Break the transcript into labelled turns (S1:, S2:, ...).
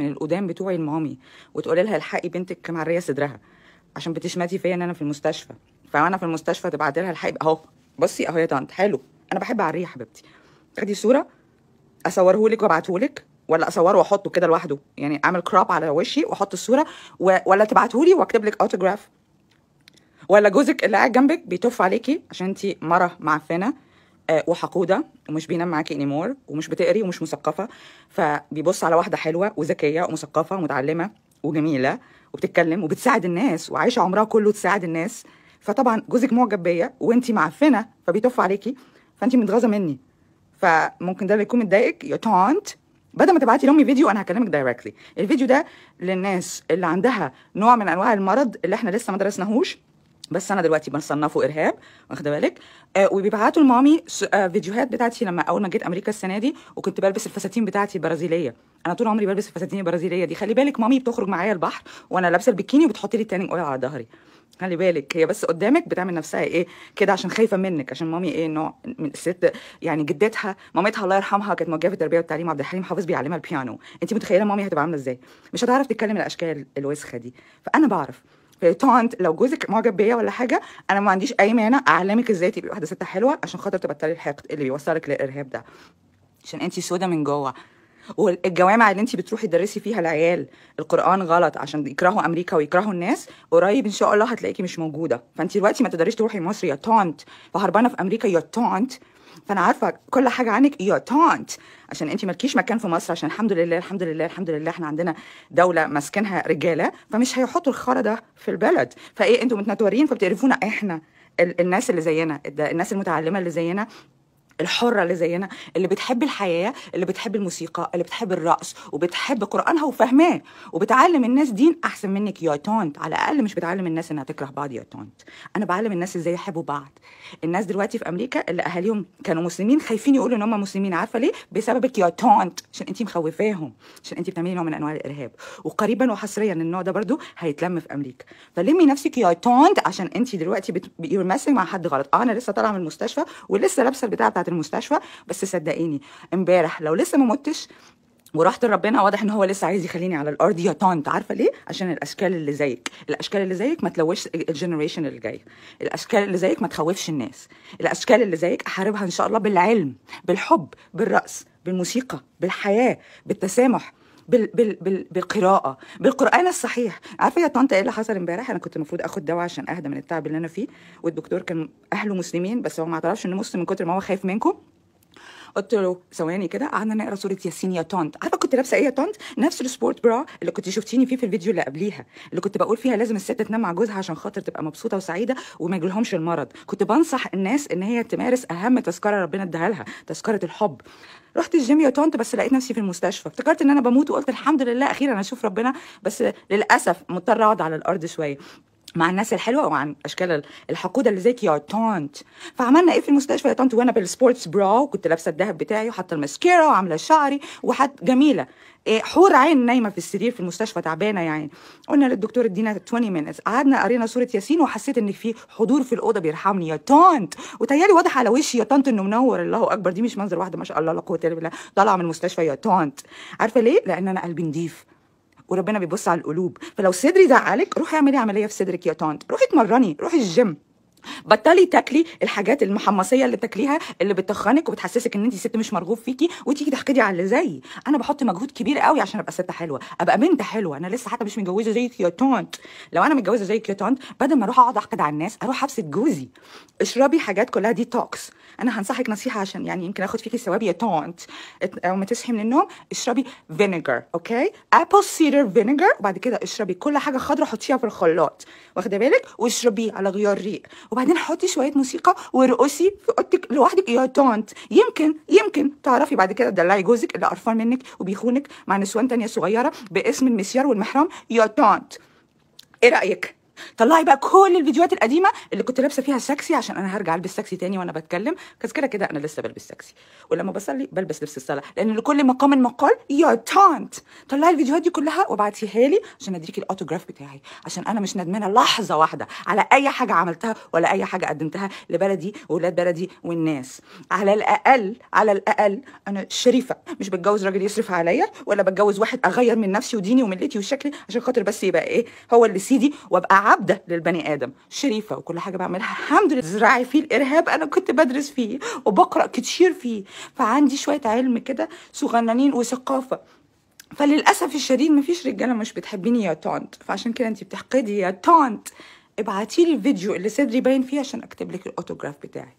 S1: من القدام بتوعي المامي وتقولي لها الحقي بنتك معريه صدرها عشان بتشمتي فيا ان انا في المستشفى. فانا في المستشفى تبعتي لها الحقي اهو، بصي اهو يا طنط حلو، انا بحب اعريه يا حبيبتي. تاخدي صوره اصوره لك وابعته لك، ولا اصوره واحطه كده لوحده، يعني اعمل كراب على وشي واحط الصوره ولا تبعته لي واكتب لك اوتوجراف، ولا جوزك اللي قاعد جنبك بيتف عليكي عشان انت مره معفنه وحقوده ومش بينام معاكي انيمور ومش بتقري ومش مثقفه، فبيبص على واحده حلوه وذكيه ومثقفه ومتعلمه وجميله وبتتكلم وبتساعد الناس وعايشه عمرها كله تساعد الناس، فطبعا جوزك معجب بيا وانت معفنه فبيتف عليكي، فانت متغاظه مني. فممكن ده اللي يكون مضايقك يا تونت. بدل ما تبعتي لامي فيديو انا هكلمك دايركتلي. الفيديو ده للناس اللي عندها نوع من انواع المرض اللي احنا لسه ما درسناهوش، بس انا دلوقتي بنصنفه ارهاب، واخده بالك؟ وبيبعتوا لمامي فيديوهات بتاعتي لما اول ما جيت امريكا السنه دي وكنت بلبس الفساتين بتاعتي البرازيليه. انا طول عمري بلبس الفساتين البرازيليه دي، خلي بالك مامي بتخرج معايا البحر وانا لابسه البيكيني وبتحطي لي التاني اويل على ظهري. خلي بالك هي بس قدامك بتعمل نفسها ايه كده عشان خايفه منك، عشان مامي ايه نوع من الست، يعني جدتها مامتها الله يرحمها كانت موجهه في التربيه والتعليم، عبد الحليم حافظ بيعلمها البيانو. انت متخيله مامي هتبقى عامله ازاي؟ مش هتعرف تتكلم الاشكال الوسخه دي. فانا بعرف تونت لو جوزك معجب بيا ولا حاجه انا ما عنديش اي مانع اعلمك ازاي تبقي واحده ست حلوه عشان خاطر تبطلي الحقد اللي بيوصلك للارهاب ده، عشان انت سودا من جوه. والجوامع اللي انت بتروحي تدرسي فيها العيال القرآن غلط عشان يكرهوا امريكا ويكرهوا الناس، قريب ان شاء الله هتلاقيكي مش موجوده. فانت دلوقتي ما تقدريش تروحي مصر يا تونت، فهربانه في امريكا يا تونت، فانا عارفه كل حاجه عنك يا تونت، عشان انت مالكيش مكان في مصر، عشان الحمد لله الحمد لله الحمد لله احنا عندنا دوله ماسكينها رجاله فمش هيحطوا الخرا ده في البلد. فايه انتوا متنطورين فبتقرفونا احنا الناس اللي زينا، الناس المتعلمه اللي زينا، الحرة اللي زينا، اللي بتحب الحياة، اللي بتحب الموسيقى، اللي بتحب الرقص وبتحب قرآنها وفهماه وبتعلم الناس دين أحسن منك يا تونت. على الأقل مش بتعلم الناس إنها تكره بعض يا تونت، أنا بعلم الناس إزاي يحبوا بعض. الناس دلوقتي في أمريكا اللي أهاليهم كانوا مسلمين خايفين يقولوا إن هم مسلمين، عارفة ليه؟ بسببك يا تونت، عشان أنتي مخوفاهم، عشان أنتي بتعملي نوع من أنواع الإرهاب. وقريبا وحصريا النوع ده برضو هيتلم في أمريكا. فلمي نفسك يا تونت عشان أنتي دلوقتي بتمثلي مع حد غلط. أنا لسه طالعة من المستشفى ولسه لابسة البتاعة بتاعت المستشفى، بس صدقيني امبارح لو لسه ما متش ورحت لربنا واضح ان هو لسه عايز يخليني على الارض يا طنط. عارفه ليه؟ عشان الاشكال اللي زيك، الاشكال اللي زيك ما تلوثش الجنريشن اللي جايه، الاشكال اللي زيك ما تخوفش الناس، الاشكال اللي زيك احاربها ان شاء الله بالعلم بالحب بالرقص بالموسيقى بالحياه بالتسامح بالقراءة بالقرآن الصحيح. عارفة يا طنط ايه اللي حصل امبارح؟ انا كنت المفروض اخد دواء عشان اهدى من التعب اللي انا فيه، والدكتور كان اهله مسلمين بس هو ما اعترفش انه مسلم من كتر ما هو خايف منكم. قلت له ثواني كده، قعدنا نقرا سوره ياسين يا طنط. عارفه كنت لابسه ايه يا طنط؟ نفس السبورت برا اللي كنت شفتيني فيه في الفيديو اللي قبليها، اللي كنت بقول فيها لازم الست تنام مع جوزها عشان خاطر تبقى مبسوطه وسعيده وما يجيلهمش المرض. كنت بنصح الناس ان هي تمارس اهم تذكره ربنا اداها لها، تذكره الحب. رحت الجيم يا طنط بس لقيت نفسي في المستشفى، افتكرت ان انا بموت وقلت الحمد لله اخيرا اشوف ربنا، بس للاسف مضطره اقعد على الارض شويه مع الناس الحلوه ومع اشكال الحقوده اللي زيك يا طنط. فعملنا ايه في المستشفى يا طنط وانا بالسبورتس برا وكنت لابسه الذهب بتاعي وحاطه الماسكيرا وعامله شعري وحد جميله، إيه حور عين نايمه في السرير في المستشفى تعبانه يعني. قلنا للدكتور ادينا 20 minutes، قعدنا قرينا سوره ياسين وحسيت ان في حضور في الاوضه بيرحمني يا طنط، وتهيالي واضح على وشي يا طنط انه منور. الله اكبر، دي مش منظر واحده ما شاء الله لا قوه الا بالله طالعه من المستشفى يا طنط. عارفه ليه؟ لان انا قلبي نضيف وربنا بيبص على القلوب. فلو صدري زعلك روحي اعملي عمليه في صدرك يا طنط، روحي اتمرني، روحي الجيم، بطلي تاكلي الحاجات المحمصيه اللي بتاكليها اللي بتخنك وبتحسسك ان انت ست مش مرغوب فيكي وتيجي تحقدي على اللي زيي. انا بحط مجهود كبير قوي عشان ابقى ست حلوه، ابقى بنت حلوه. انا لسه حتى مش متجوزه زيك يا طنط. لو انا متجوزه زيك يا طنط بدل ما اروح اقعد احقد على الناس اروح ابسط جوزي. اشربي حاجات كلها دي توكس. انا هنصحك نصيحه عشان يعني يمكن اخد فيكي ثواب يا طنط. اول ما تصحي من النوم اشربي فينيجر، اوكي؟ ابل سيدر فينيجر، وبعد كده اشربي كل حاجه خضراء حطيها في الخلاط، واخده بالك؟ واشربيه على غيار ريق، وبعدين حطي شويه موسيقى وارقصي في اوضتك لوحدك يا طنط. يمكن تعرفي بعد كده تدلعي جوزك اللي قرفان منك وبيخونك مع نسوان تانية صغيره باسم المسيار والمحرام يا طنط. ايه رايك؟ طلعي بقى كل الفيديوهات القديمه اللي كنت لابسه فيها سكسي، عشان انا هرجع البس سكسي تاني وانا بتكلم، بس كده كده انا لسه بلبس سكسي، ولما بصلي بلبس لبس الصلاه، لان لكل مقام مقال يا طنط. طلعي الفيديوهات دي كلها وابعتيها لي عشان اديكي الاوتوجراف بتاعي، عشان انا مش ندمانه لحظه واحده على اي حاجه عملتها ولا اي حاجه قدمتها لبلدي واولاد بلدي والناس. على الاقل على الاقل انا شريفه، مش بتجوز راجل يصرف عليا، ولا بتجوز واحد اغير من نفسي وديني وملتي وشكلي عشان خاطر بس يبقى ايه هو اللي سيدي، وابقى عبده للبني ادم. شريفه وكل حاجه بعملها الحمد لله. زراعي فيه الارهاب انا كنت بدرس فيه وبقرا كتير فيه، فعندي شويه علم كده صغننين وثقافه. فللاسف الشديد مفيش رجاله مش بتحبيني يا طنط، فعشان كده انت بتحقدي يا طنط. ابعتيلي الفيديو اللي صدري باين فيه عشان اكتب لك الاوتوجراف بتاعي.